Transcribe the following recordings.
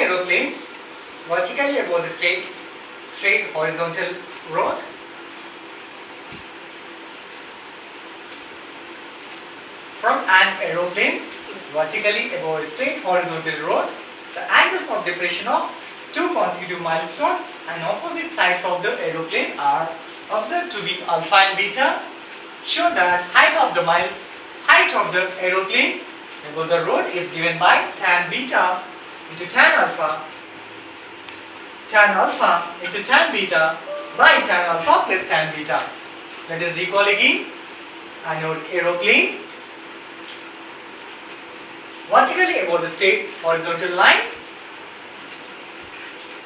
aeroplane vertically above the straight horizontal rod. From an aeroplane vertically above a straight horizontal rod, the angles of depression of two consecutive milestones and opposite sides of the aeroplane are observed to be alpha and beta. Show that height of the aeroplane above the rod is given by tan beta into tan alpha into tan beta by tan alpha plus tan beta. Let us recall again. I know aeroplane vertically above the straight horizontal line.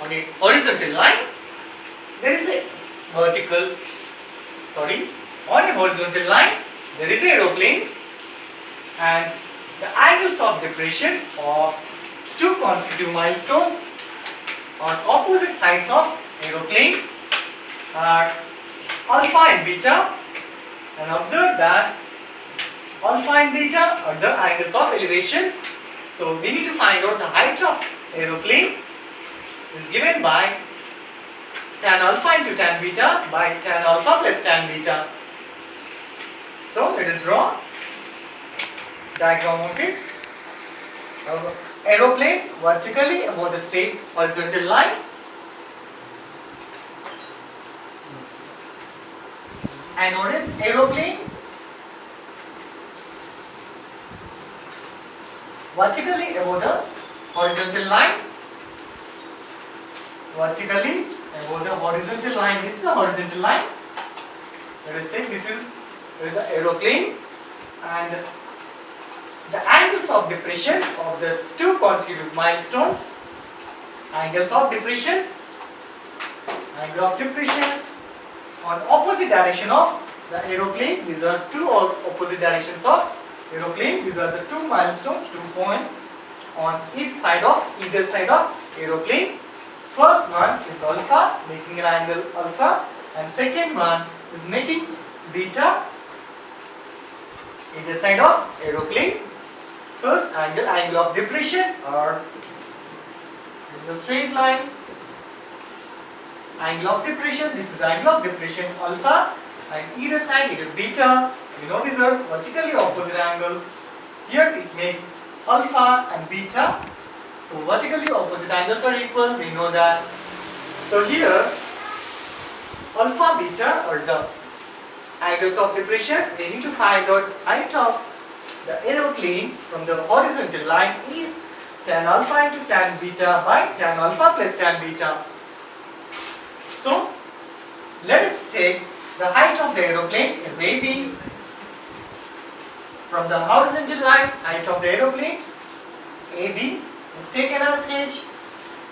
On a horizontal line, there is a on a horizontal line, there is an aeroplane, and the angles of depressions of two consecutive milestones on opposite sides of aeroplane are alpha and beta, and observe that alpha and beta are the angles of elevations. So we need to find out the height of aeroplane is given by tan alpha into tan beta by tan alpha plus tan beta. So let us draw diagram of it. Aeroplane vertically above the straight horizontal line. And on an aeroplane vertically above the horizontal line. Vertically above the horizontal line. This is the horizontal line. Let us take this is an aeroplane, and the angles of depression of the two consecutive milestones. Angles of depressions. Angle of depressions on opposite direction of the aeroplane. These are two opposite directions of aeroplane. These are the two milestones, 2 points on either side of aeroplane. First one is alpha, making an angle alpha, and second one is making beta either side of aeroplane. First angle of depressions are, this is a straight line. Angle of depression, this is angle of depression alpha, and either side it is beta. You know these are vertically opposite angles. Here it makes alpha and beta. So vertically opposite angles are equal, we know that. So here alpha beta are the angles of depressions. We need to find out height of the aeroplane from the horizontal line is tan alpha into tan beta by tan alpha plus tan beta. So let us take the height of the aeroplane is AB. From the horizontal line, height of the aeroplane AB is taken as h,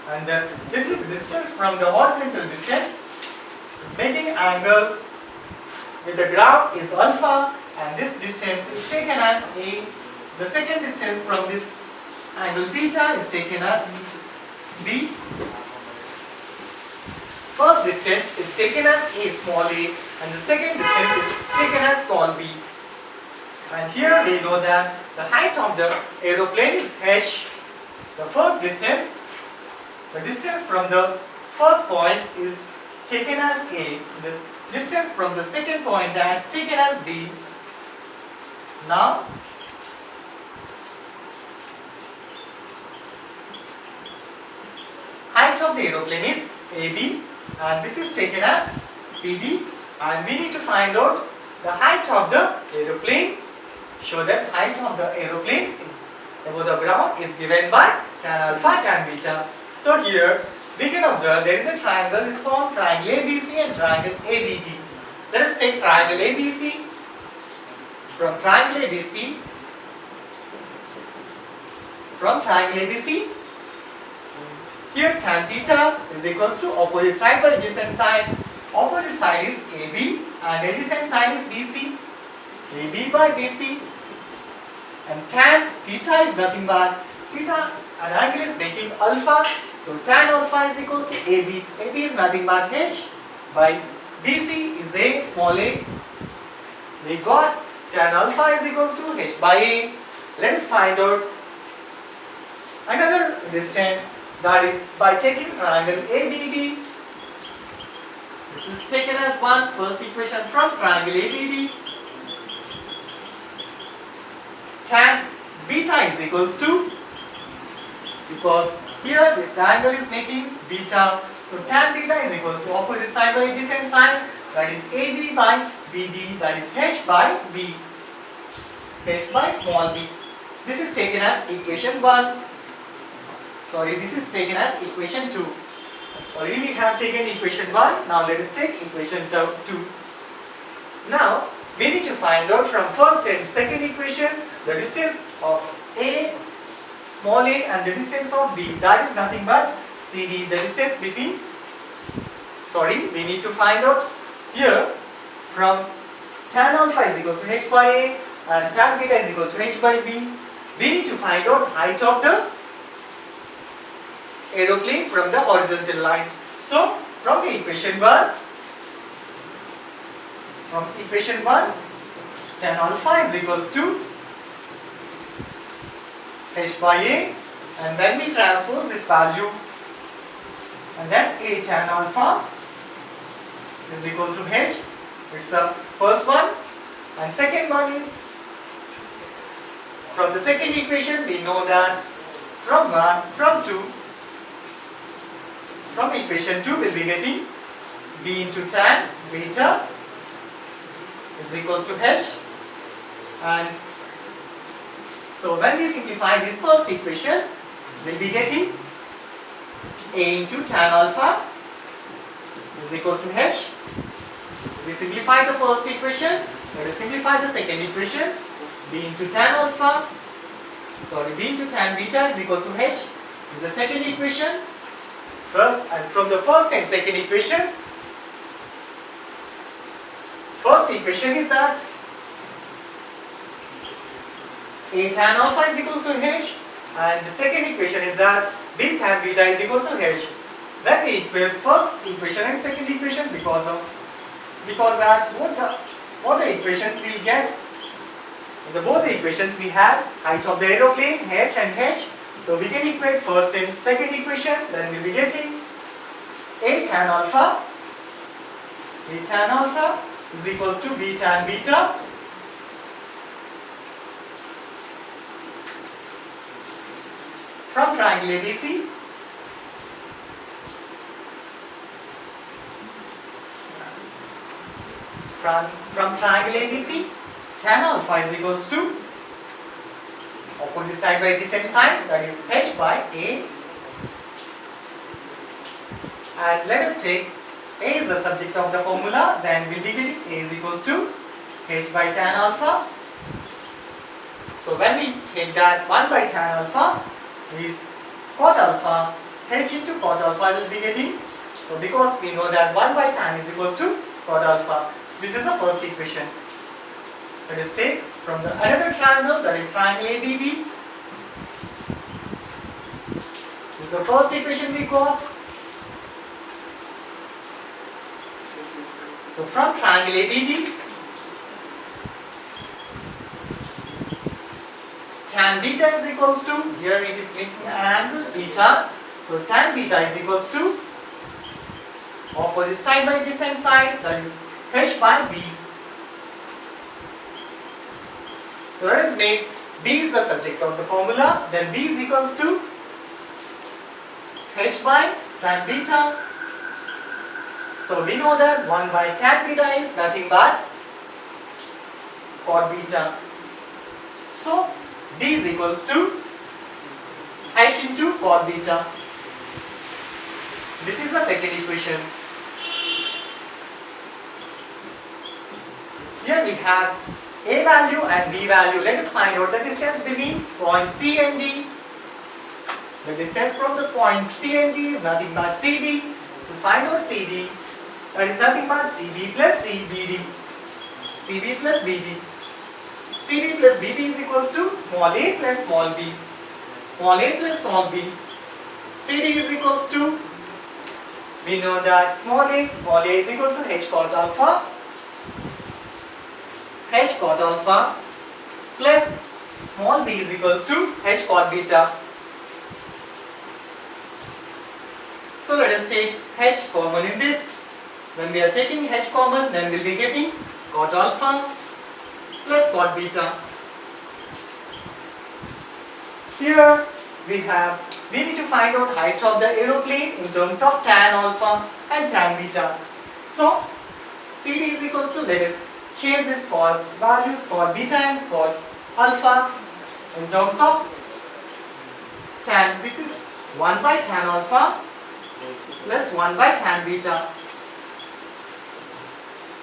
and the little distance from the horizontal distance is making angle with the ground is alpha, and this distance is taken as a. The second distance from this angle beta is taken as b. First distance is taken as a small a, and the second distance is taken as small b. And here we know that the height of the aeroplane is h. The first distance, the distance from the first point is taken as a. The distance from the second point is taken as b. Now height of the aeroplane is AB, and this is taken as CD, and we need to find out the height of the aeroplane. Show that height of the aeroplane is above the ground is given by tan alpha tan beta. So here we can observe there is a triangle is formed, triangle ABC and triangle ABD. Let us take triangle ABC. From triangle ABC, here tan theta is equals to opposite side by adjacent side. Opposite side is AB and adjacent side is BC. AB by BC, and tan theta is nothing but theta, and angle is making alpha. So tan alpha is equals to AB. AB is nothing but h by BC is a small a. We got tan alpha is equals to h by a. Let us find out another distance That is by taking triangle ABD. This is taken as one first equation from triangle ABD. Tan beta is equals to, because here this triangle is making beta, so tan beta is equals to opposite side by adjacent side, that is AB by BD, that is H by B, H by small b. This is taken as equation 1. Sorry, this is taken as equation 2. Already we have taken equation 1, now let us take equation 2. Now we need to find out from first and second equation the distance of A, small a, and the distance of B, that is nothing but CD, the distance between, we need to find out here from tan alpha is equals to H by A and tan beta is equals to H by B. We need to find out height of the aeroplane from the horizontal line. So from the equation 1, tan alpha is equals to H by A, and then we transpose this value, and then A tan alpha is equals to H. It's the first one, and second one is from the second equation we know that from equation 2 we'll be getting B into tan beta is equals to H, and so when we simplify this first equation, we'll be getting A into tan alpha is equals to H. We simplify the first equation, let us simplify the second equation. B into tan beta is equals to H is the second equation. And from the first and second equations, first equation is that A tan alpha is equals to H, and the second equation is that B tan beta is equals to H. Then we equate first equation and second equation because that both the equations we get, both the equations we have height of the aeroplane H and H, so we can equate first and second equation. Then we'll be getting A tan alpha is equals to B tan beta from triangle ABC. From triangle ABC, tan alpha is equals to opposite side by adjacent side, that is H by A, and let us take A is the subject of the formula, then we'll be getting A is equals to H by tan alpha. So when we take that 1 by tan alpha is cot alpha, H into cot alpha will be getting, so because we know that 1 by tan is equals to cot alpha. This is the first equation. Let us take from the another triangle, that is triangle ABD. This is the first equation we got. So from triangle ABD, tan beta is equals to, here it is making an angle beta, so tan beta is equals to opposite side by adjacent side, that is H by B. So let us make B is the subject of the formula, then B is equals to H by tan beta. So we know that 1 by tan beta is nothing but cot beta. So D is equals to H into cot beta. This is the second equation. Here we have A value and B value. Let us find out the distance between point C and D. The distance from the point C and D is nothing but CD. To find out CD, that is nothing but CB plus CBD. CB plus BD. CD plus BD is equals to small a plus small b. Small a plus small b. CD is equals to, we know that small a is equals to H cot alpha. H cot alpha plus small b is equals to H cot beta. So let us take h common in this. When we are taking h common, then we'll be getting cot alpha plus cot beta. Here we need to find out height of the aeroplane in terms of tan alpha and tan beta. So CD is equal to, let us change this cot values, cot beta and cot alpha in terms of tan. This is 1 by tan alpha plus 1 by tan beta.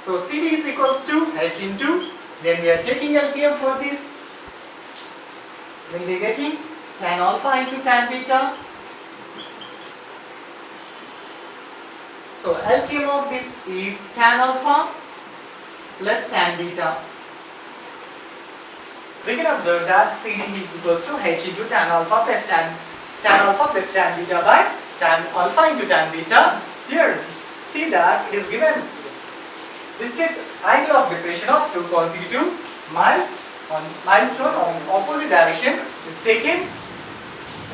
So CD is equals to h into, then we are taking LCM for this. We'll be getting tan alpha into tan beta. So LCM of this is tan alpha plus tan beta. We can observe that CD is equals to h into tan alpha plus tan alpha plus tan beta by tan alpha into tan beta. Here, see that it is given distance angle of depression of two consecutive milestone or in opposite direction is taken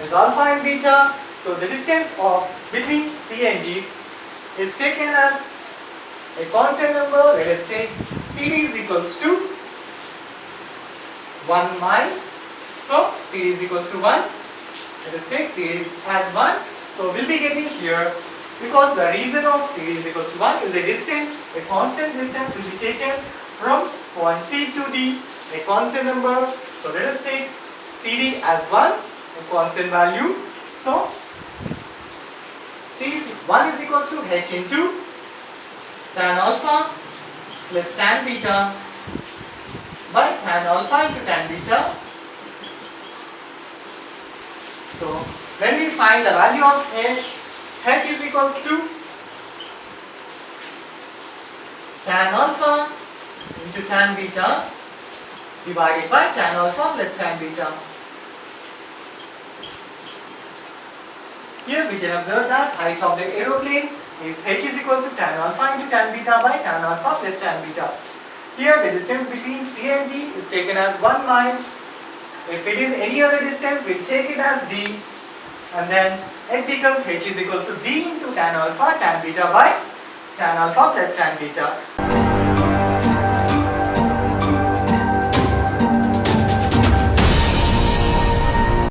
as alpha and beta. So the distance of between C and D is taken as a constant number. Let us take CD is equals to 1 mile. So CD is equals to 1. Let us take CD as 1. So we'll be getting here, because the reason of CD is equals to 1 is a distance, a constant distance will be taken from point C to D, a constant number. So let us take CD as 1, a constant value. So C1 is equals to h into tan alpha plus tan beta by tan alpha into tan beta. So when we find the value of h is equals to tan alpha into tan beta divided by tan alpha plus tan beta. Here we can observe that height of the aeroplane is h is equals to tan alpha into tan beta by tan alpha plus tan beta. Here the distance between C and D is taken as 1 mile. If it is any other distance, we take it as D, and then it becomes h is equals to D into tan alpha tan beta by tan alpha plus tan beta.